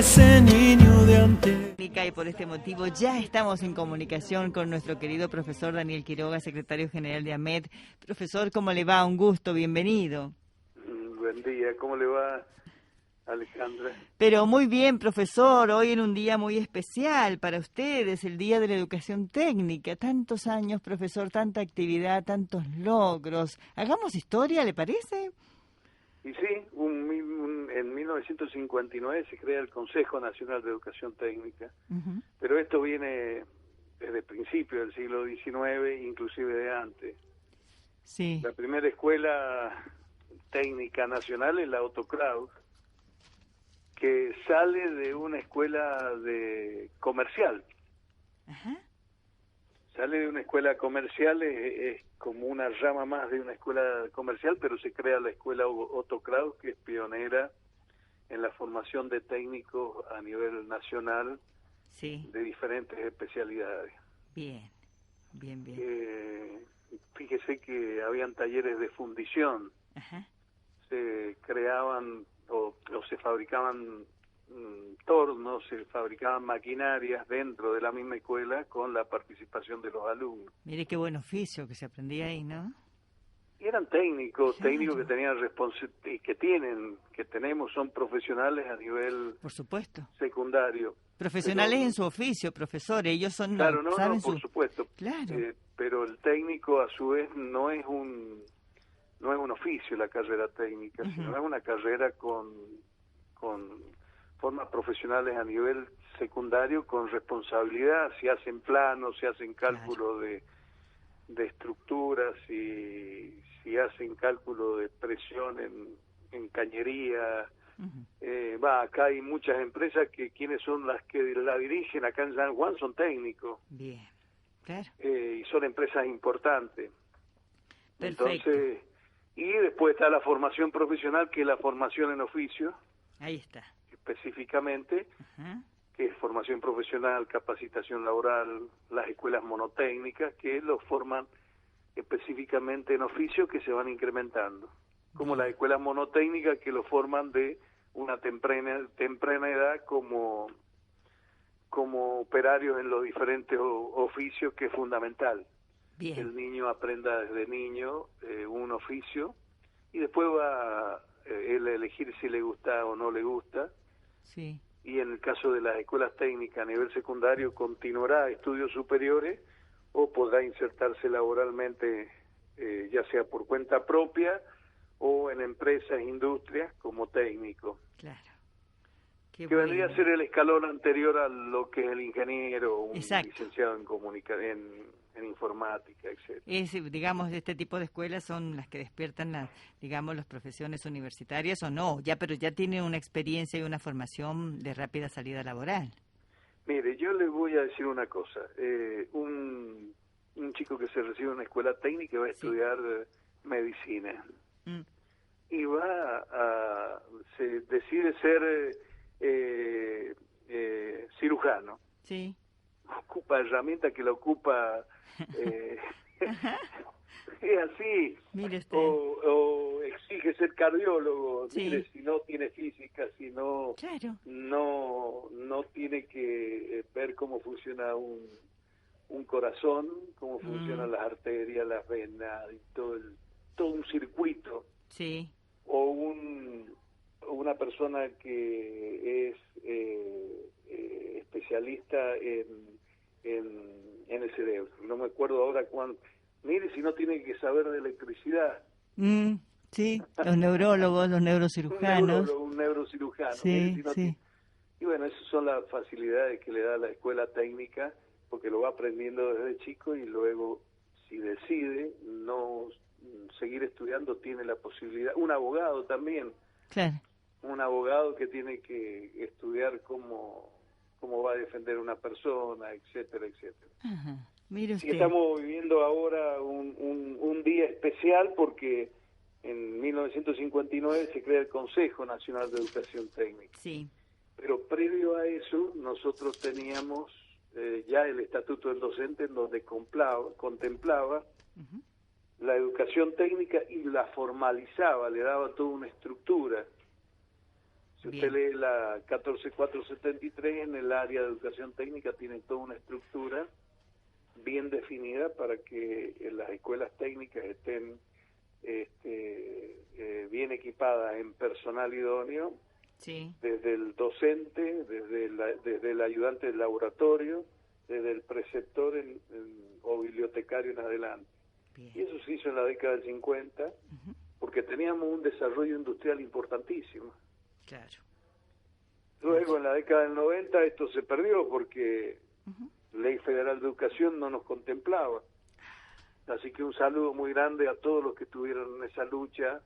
ese niño de antes. Y por este motivo ya estamos en comunicación con nuestro querido profesor Daniel Quiroga, secretario general de AMED. Profesor, ¿cómo le va? Un gusto, bienvenido. Buen día, ¿cómo le va, Alejandra? Pero muy bien, profesor, hoy en un día muy especial para ustedes, el Día de la Educación Técnica. Tantos años, profesor, tanta actividad, tantos logros. Hagamos historia, ¿le parece? Y sí, en 1959 se crea el Consejo Nacional de Educación Técnica, pero esto viene desde principios del siglo XIX, inclusive de antes. Sí. La primera escuela técnica nacional es la Otto Kraus, que sale de una escuela comercial. Ajá. Sale de una escuela comercial, es como una rama más de una escuela comercial, pero se crea la escuela Otto Kraus, que es pionera en la formación de técnicos a nivel nacional, Sí. de diferentes especialidades. Bien, bien, bien. Fíjese que habían talleres de fundición. Ajá. Se creaban o se fabricaban tornos, se fabricaban maquinarias dentro de la misma escuela con la participación de los alumnos. Mire qué buen oficio que se aprendía ahí, ¿no? Y eran técnicos, Claro. técnicos que tenían que tenemos, son profesionales a nivel Por supuesto. secundario. Profesionales Pero, en su oficio, profesor, ellos son claro, saben por supuesto. Claro. Pero el técnico a su vez no es un oficio la carrera técnica, sino es una carrera con formas profesionales a nivel secundario con responsabilidad. Se hacen planos, se hacen cálculos de estructuras, y si hacen cálculo de presión en cañería. Acá hay muchas empresas que quienes son las que la dirigen acá en San Juan son técnicos. Bien, claro. Y son empresas importantes. Perfecto. Entonces, y después está la formación profesional, que es la formación en oficio. Ahí está. Específicamente, que es formación profesional, capacitación laboral, las escuelas monotécnicas, que los forman específicamente en oficio, que se van incrementando, como las escuelas monotécnicas que lo forman de una temprana edad como operarios en los diferentes oficios, que es fundamental. Bien. Que el niño aprenda desde niño un oficio y después va él a elegir si le gusta o no le gusta. Sí. Y en el caso de las escuelas técnicas a nivel secundario, continuará estudios superiores o podrá insertarse laboralmente, ya sea por cuenta propia o en empresas, industrias, como técnico. Claro. Que vendría a ser el escalón anterior a lo que es el ingeniero, un licenciado en informática, etc. Digamos, este tipo de escuelas son las que despiertan las profesiones universitarias, o no, pero ya tienen una experiencia y una formación de rápida salida laboral. Mire, yo le voy a decir una cosa. Un chico que se recibe en una escuela técnica va a estudiar medicina. Y se decide ser cirujano. Sí. Ocupa herramientas que la ocupa es así. Mire usted. O exige ser cardiólogo. Sí. Mire, si no tiene física, si no Claro. no tiene que ver cómo funciona un corazón, cómo funcionan las arterias, las venas y todo un circuito. Sí. O una persona que es especialista en el cerebro. No me acuerdo ahora cuándo. Mire, si no tiene que saber de electricidad. Sí, los neurólogos, los neurocirujanos. Un neurocirujano. Sí, Mire, sí. Y bueno, esas son las facilidades que le da la escuela técnica, porque lo va aprendiendo desde chico y luego, si decide no seguir estudiando, tiene la posibilidad. Un abogado también. Claro. Un abogado que tiene que estudiar cómo va a defender a una persona, etcétera, etcétera. Ajá. Mire usted. Y estamos viviendo ahora un día especial porque en 1959 se crea el Consejo Nacional de Educación Técnica. Sí. Pero previo a eso, nosotros teníamos ya el Estatuto del Docente, en donde contemplaba la educación técnica y la formalizaba, le daba toda una estructura. Si Bien. usted lee la 14473, en el área de educación técnica tiene toda una estructura bien definida para que las escuelas técnicas estén bien equipadas en personal idóneo, Sí, desde el docente, desde el ayudante del laboratorio, desde el preceptor o bibliotecario en adelante. Y bien. eso se hizo en la década del 50, Ujú, porque teníamos un desarrollo industrial importantísimo. claro. Luego, en la década del 90, esto se perdió porque Ujú. Ley Federal de Educación no nos contemplaba. Así que un saludo muy grande a todos los que estuvieron en esa lucha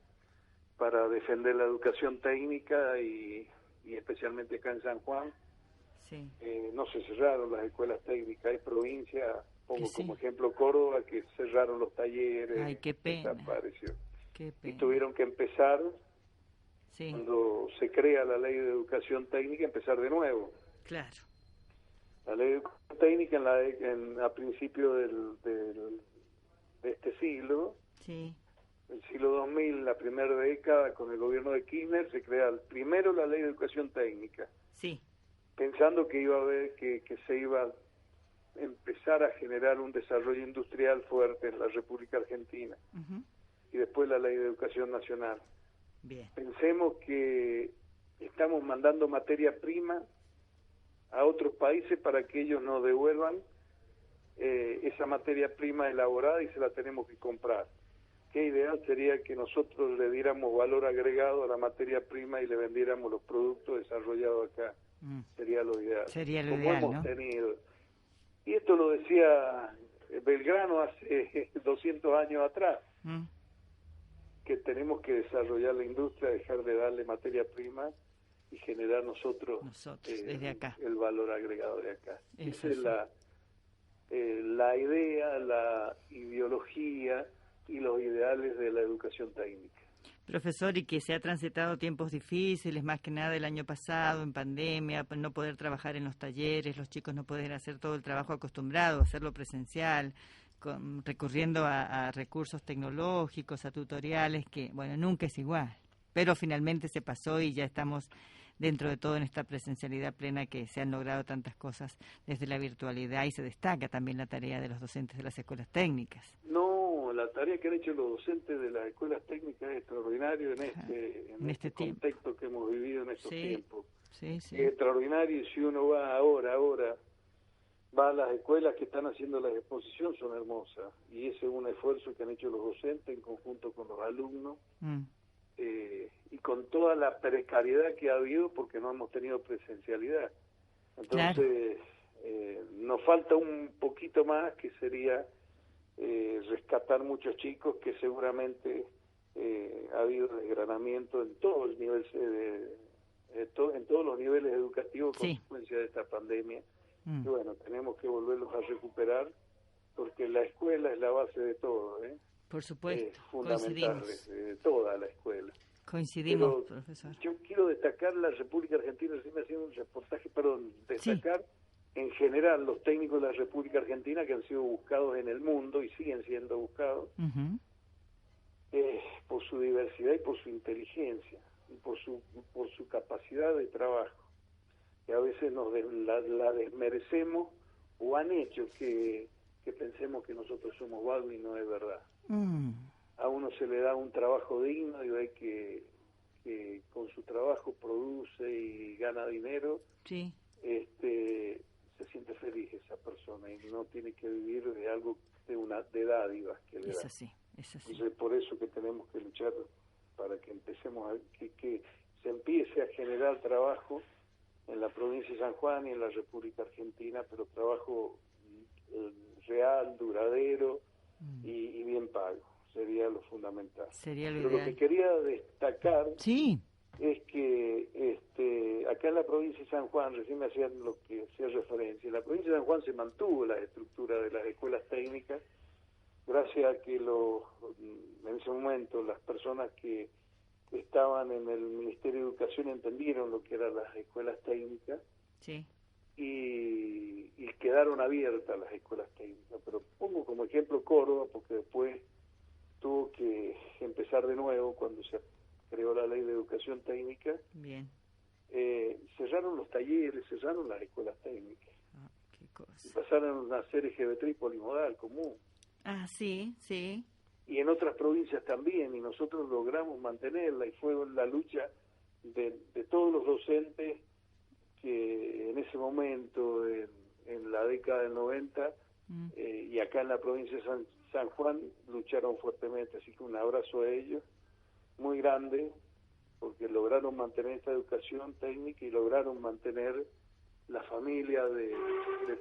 para defender la educación técnica y especialmente acá en San Juan. Sí, No se cerraron las escuelas técnicas, hay provincias, que pongo sí. como ejemplo Córdoba, que cerraron los talleres, Ay, qué pena. desapareció. Qué Y pena. tuvieron que empezar, Sí, cuando se crea la Ley de Educación Técnica, empezar de nuevo. claro. La Ley de Educación Técnica a principios de este siglo, Sí, el siglo 2000, la primera década, con el gobierno de Kirchner, se crea primero la Ley de Educación Técnica, sí. pensando que iba a haber que se iba a empezar a generar un desarrollo industrial fuerte en la República Argentina, Ujú, y después la Ley de Educación Nacional. bien. Pensemos que estamos mandando materia prima a otros países para que ellos nos devuelvan esa materia prima elaborada y se la tenemos que comprar. Qué ideal sería que nosotros le diéramos valor agregado a la materia prima y le vendiéramos los productos desarrollados acá. Mm. Sería lo ideal. Sería lo como ideal, hemos ¿no? tenido. Y esto lo decía Belgrano hace 200 años atrás, Mm, que tenemos que desarrollar la industria, dejar de darle materia prima y generar nosotros desde acá. el valor agregado de acá. Es Esa es así. la idea, la ideología y los ideales de la educación técnica. Profesor, y que se ha transitado tiempos difíciles, más que nada el año pasado, en pandemia, no poder trabajar en los talleres, los chicos no poder hacer todo el trabajo acostumbrado, hacerlo presencial, recurriendo a recursos tecnológicos, a tutoriales, que, bueno, nunca es igual. Pero finalmente se pasó y ya estamos dentro de todo en esta presencialidad plena, que se han logrado tantas cosas desde la virtualidad, y se destaca también la tarea de los docentes de las escuelas técnicas. No, la tarea que han hecho los docentes de las escuelas técnicas es extraordinario en En este este tiempo. contexto que hemos vivido en estos Sí, tiempos. sí, sí. Es extraordinario, y si uno va ahora, va a las escuelas que están haciendo la exposición, son hermosas. Y ese es un esfuerzo que han hecho los docentes en conjunto con los alumnos. Mm. Y con toda la precariedad que ha habido porque no hemos tenido presencialidad. Entonces, nos falta un poquito más, que sería rescatar muchos chicos, que seguramente ha habido desgranamiento en todo el nivel en todos los niveles educativos, Sí. consecuencia de esta pandemia. Mm. Y bueno, tenemos que volverlos a recuperar, porque la escuela es la base de todo, Por es supuesto, fundamental, coincidimos. de toda la escuela. Coincidimos, Pero profesor. yo quiero destacar la República Argentina, recién me hacían un reportaje, Sí. destacar en general los técnicos de la República Argentina, que han sido buscados en el mundo y siguen siendo buscados, Ujú. por su diversidad y por su inteligencia y por su capacidad de trabajo, que a veces la desmerecemos, o han hecho que pensemos que nosotros somos vagos, y no es verdad. Mm. A uno se le da un trabajo digno y ve que con su trabajo produce y gana dinero, Sí, se siente feliz esa persona y no tiene que vivir de algo, de dádivas que le es da. así, es así. Entonces, por eso que tenemos que luchar para que empecemos que se empiece a generar trabajo en la provincia de San Juan y en la República Argentina, pero trabajo real, duradero y bien pago. Sería lo fundamental. Sería lo Pero lo ideal. que quería destacar Sí, es que acá en la provincia de San Juan, recién me hacían lo que hacía referencia, en la provincia de San Juan se mantuvo la estructura de las escuelas técnicas, gracias a que en ese momento las personas que estaban en el Ministerio de Educación entendieron lo que eran las escuelas técnicas, sí. y quedaron abiertas las escuelas técnicas. Pero pongo como ejemplo Córdoba, porque después tuvo que empezar de nuevo cuando se creó la Ley de Educación Técnica, Bien. cerraron los talleres, cerraron las escuelas técnicas. Qué cosa. Y pasaron a ser geometría y polimodal común. Ah, sí, sí. Y en otras provincias también, y nosotros logramos mantenerla, y fue la lucha de todos los docentes que en ese momento, en la década del 90, y acá en la provincia de San Juan, lucharon fuertemente. Así que un abrazo a ellos, muy grande, porque lograron mantener esta educación técnica y lograron mantener la familia de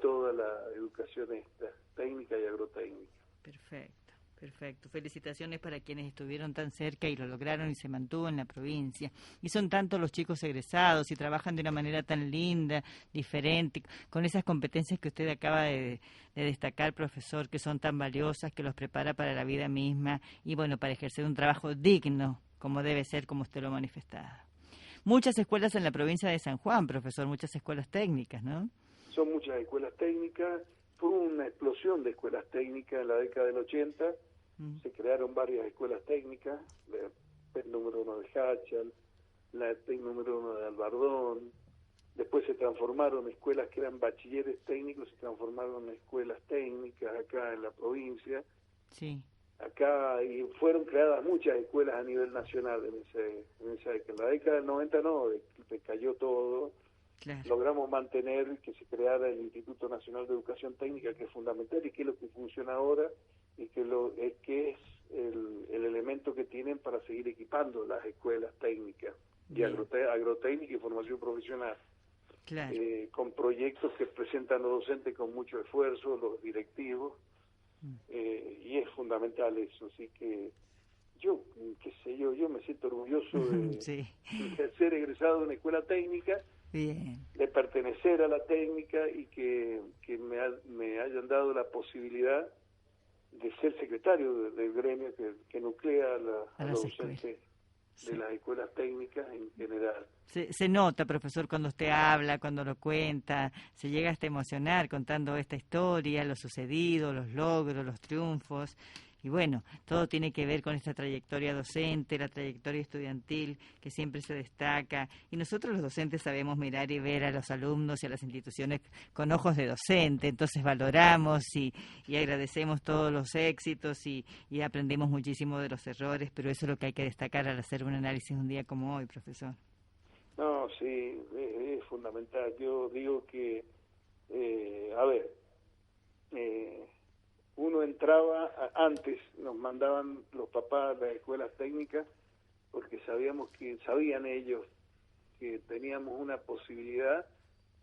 toda la educación esta, técnica y agrotécnica. Perfecto, perfecto. Felicitaciones para quienes estuvieron tan cerca y lo lograron y se mantuvo en la provincia. Y son tantos los chicos egresados y trabajan de una manera tan linda, diferente, con esas competencias que usted acaba de destacar, profesor, que son tan valiosas, que los prepara para la vida misma y, bueno, para ejercer un trabajo digno, como debe ser, como usted lo ha manifestado. Muchas escuelas en la provincia de San Juan, profesor, muchas escuelas técnicas, ¿no? Son muchas escuelas técnicas. Fue una explosión de escuelas técnicas en la década del 80. Se crearon varias escuelas técnicas, la PET número 1 de Hachal, la PET número 1 de Albardón. Después se transformaron escuelas que eran bachilleres técnicos, se transformaron en escuelas técnicas acá en la provincia. Sí. Acá, y fueron creadas muchas escuelas a nivel nacional en esa década. En la década del 90 no, cayó todo. Claro. Logramos mantener que se creara el Instituto Nacional de Educación Técnica, que es fundamental y que es lo que funciona ahora, y que es el elemento que tienen para seguir equipando las escuelas técnicas y agrotécnica y formación profesional. Claro. Con proyectos que presentan los docentes con mucho esfuerzo, los directivos, y es fundamental eso. Así que yo me siento orgulloso de ser egresado de una escuela técnica. Bien. De pertenecer a la técnica y que me hayan dado la posibilidad de ser secretario del gremio que nuclea a los docentes de las escuelas técnicas en general. Se nota, profesor, cuando usted habla, cuando lo cuenta, se llega hasta emocionar contando esta historia, lo sucedido, los logros, los triunfos. Y bueno, todo tiene que ver con esta trayectoria docente, la trayectoria estudiantil, que siempre se destaca. Y nosotros los docentes sabemos mirar y ver a los alumnos y a las instituciones con ojos de docente. Entonces valoramos y agradecemos todos los éxitos y aprendemos muchísimo de los errores, pero eso es lo que hay que destacar al hacer un análisis un día como hoy, profesor. No, sí, es fundamental. Yo digo que, uno entraba, antes nos mandaban los papás a las escuelas técnicas porque sabían ellos que teníamos una posibilidad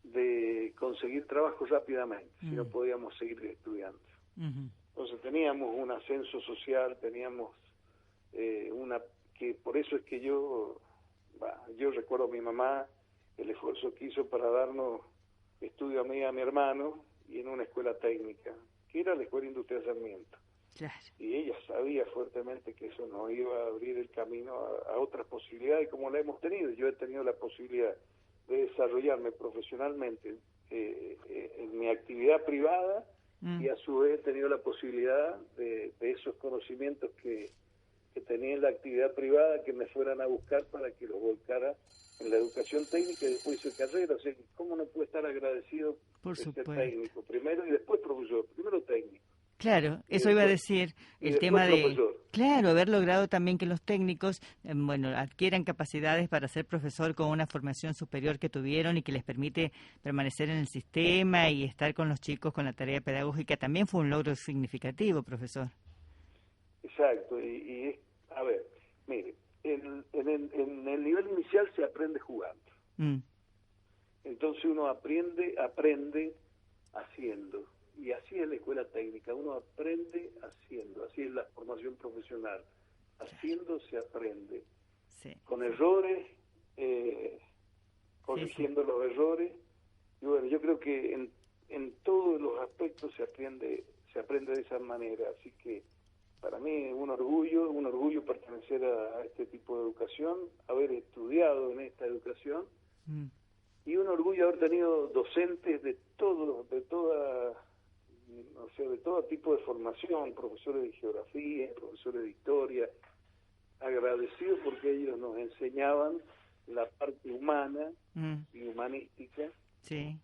de conseguir trabajo rápidamente, si no podíamos seguir estudiando. Entonces teníamos un ascenso social, teníamos que por eso es que yo recuerdo a mi mamá el esfuerzo que hizo para darnos estudio a mí y a mi hermano, y en una escuela técnica, que era la Escuela Industrial Sarmiento. Claro. Y ella sabía fuertemente que eso nos iba a abrir el camino a otras posibilidades como la hemos tenido. Yo he tenido la posibilidad de desarrollarme profesionalmente en mi actividad privada y a su vez he tenido la posibilidad de esos conocimientos que tenía en la actividad privada que me fueran a buscar para que los volcara en la educación técnica y después hice carrera. O sea, ¿cómo no puedo estar agradecido por de supuesto. ser técnico primero y después profesor? Primero técnico. Claro, eso iba a decir, el tema de, profesor. Claro, haber logrado también que los técnicos, adquieran capacidades para ser profesor con una formación superior que tuvieron y que les permite permanecer en el sistema y estar con los chicos con la tarea pedagógica, también fue un logro significativo, profesor. Exacto, y a ver, mire, en el nivel inicial se aprende jugando. Entonces uno aprende haciendo. Y así es la escuela técnica, uno aprende haciendo, así es la formación profesional. Haciendo se aprende. Sí. Con errores, corrigiendo los errores. Y bueno, yo creo que en todos los aspectos se aprende de esa manera. Así que para mí es un orgullo pertenecer a este tipo de educación, haber estudiado en esta educación, y un orgullo haber tenido docentes de todo tipo de formación, profesores de geografía, profesores de historia, agradecidos porque ellos nos enseñaban la parte humana y humanística, sí,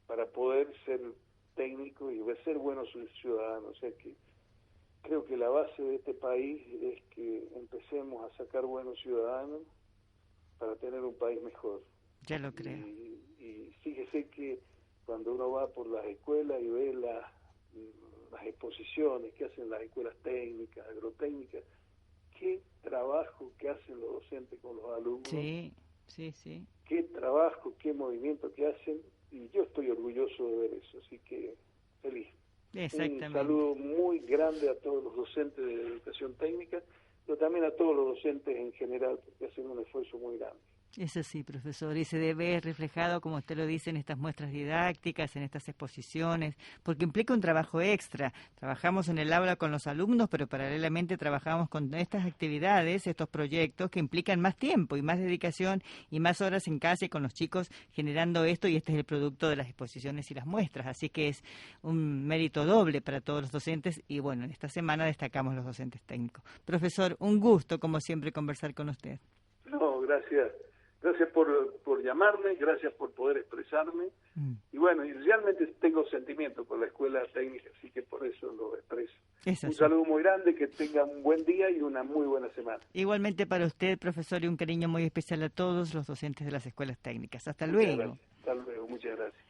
para poder ser técnico y ser buenos ciudadanos. O sea que creo que la base de este país es que empecemos a sacar buenos ciudadanos para tener un país mejor. ya lo creo. Y fíjese que cuando uno va por las escuelas y ve las exposiciones que hacen las escuelas técnicas, agrotécnicas, qué trabajo que hacen los docentes con los alumnos. Sí, sí, sí. Qué trabajo, qué movimiento que hacen, y yo estoy orgulloso de ver eso, así que feliz. Exactamente. Un saludo muy grande a todos los docentes de educación técnica, pero también a todos los docentes en general, porque hacen un esfuerzo muy grande. Es así, profesor, y se debe ver reflejado, como usted lo dice, en estas muestras didácticas, en estas exposiciones, porque implica un trabajo extra. Trabajamos en el aula con los alumnos, pero paralelamente trabajamos con estas actividades, estos proyectos que implican más tiempo y más dedicación y más horas en casa y con los chicos generando esto, y este es el producto de las exposiciones y las muestras. Así que es un mérito doble para todos los docentes y bueno, en esta semana destacamos los docentes técnicos. Profesor, un gusto, como siempre, conversar con usted. No, gracias. Gracias por llamarme, gracias por poder expresarme. Y bueno, y realmente tengo sentimiento por la escuela técnica, así que por eso lo expreso. Un saludo muy grande, que tenga un buen día y una muy buena semana. Igualmente para usted, profesor, y un cariño muy especial a todos los docentes de las escuelas técnicas. Hasta Muchas luego. Gracias. Hasta luego, muchas gracias.